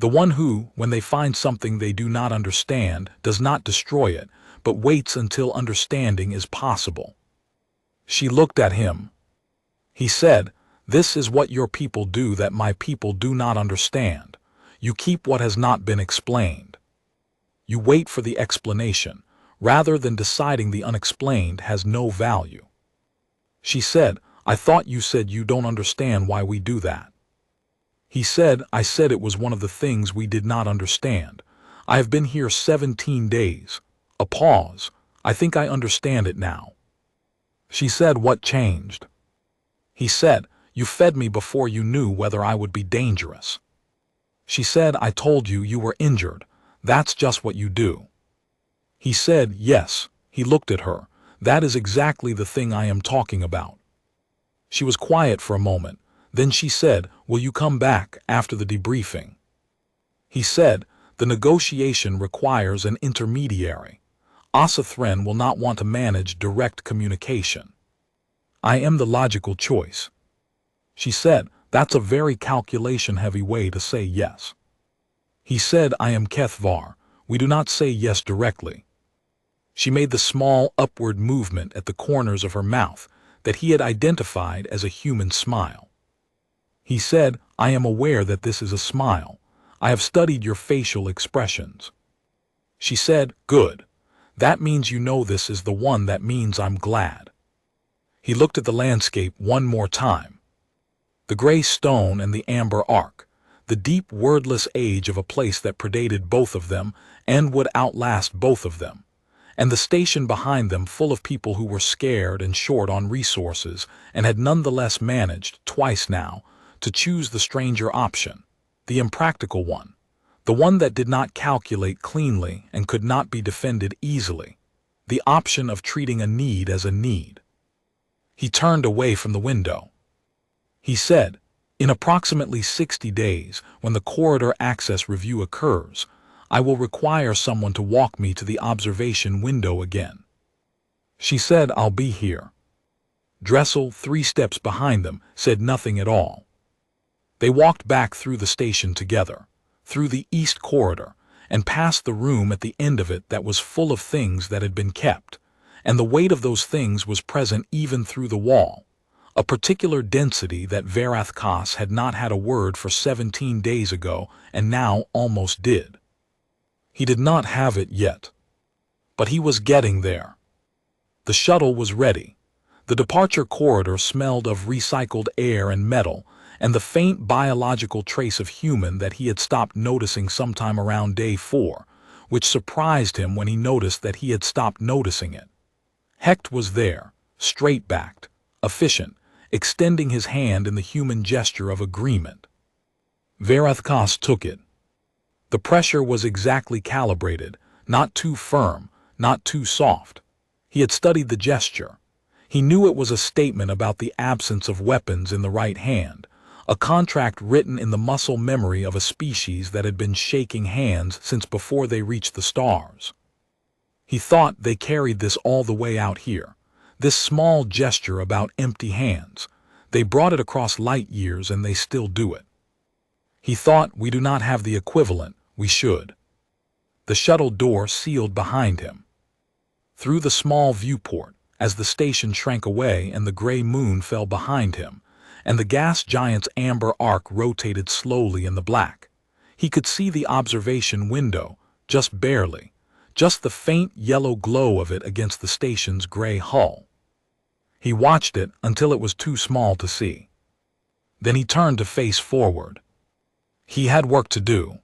the one who, when they find something they do not understand, does not destroy it, but waits until understanding is possible. She looked at him. He said, this is what your people do that my people do not understand. You keep what has not been explained. You wait for the explanation, rather than deciding the unexplained has no value. She said, I thought you said you don't understand why we do that. He said, I said it was one of the things we did not understand. I have been here 17 days. A pause. I think I understand it now. She said, "What changed?" He said, "You fed me before you knew whether I would be dangerous." She said, "I told you you were injured. That's just what you do." He said, "Yes." He looked at her. "That is exactly the thing I am talking about." She was quiet for a moment. Then she said, "Will you come back after the debriefing?" He said, "The negotiation requires an intermediary. Asathren will not want to manage direct communication. I am the logical choice." She said, "That's a very calculation-heavy way to say yes." He said, "I am Kethvar. We do not say yes directly." She made the small upward movement at the corners of her mouth that he had identified as a human smile. He said, "I am aware that this is a smile. I have studied your facial expressions." She said, "Good. That means you know this is the one. That means I'm glad." He looked at the landscape one more time. The gray stone and the amber arc, the deep wordless age of a place that predated both of them and would outlast both of them, and the station behind them full of people who were scared and short on resources and had nonetheless managed, twice now, to choose the stranger option, the impractical one, the one that did not calculate cleanly and could not be defended easily, the option of treating a need as a need. He turned away from the window. He said, "In approximately 60 days, when the corridor access review occurs, I will require someone to walk me to the observation window again." She said, "I'll be here." Dressel, 3 steps behind them, said nothing at all. They walked back through the station together, through the east corridor, and past the room at the end of it that was full of things that had been kept, and the weight of those things was present even through the wall, a particular density that Verathkas had not had a word for 17 days ago and now almost did. He did not have it yet. But he was getting there. The shuttle was ready. The departure corridor smelled of recycled air and metal, and the faint biological trace of human that he had stopped noticing sometime around day 4, which surprised him when he noticed that he had stopped noticing it. Hecht was there, straight-backed, efficient, extending his hand in the human gesture of agreement. Verathkas took it. The pressure was exactly calibrated, not too firm, not too soft. He had studied the gesture. He knew it was a statement about the absence of weapons in the right hand, a contract written in the muscle memory of a species that had been shaking hands since before they reached the stars. He thought they carried this all the way out here, this small gesture about empty hands. They brought it across light years and they still do it. He thought, we do not have the equivalent, we should. The shuttle door sealed behind him. Through the small viewport, as the station shrank away and the gray moon fell behind him, and the gas giant's amber arc rotated slowly in the black, he could see the observation window, just barely, just the faint yellow glow of it against the station's gray hull. He watched it until it was too small to see. Then he turned to face forward. He had work to do.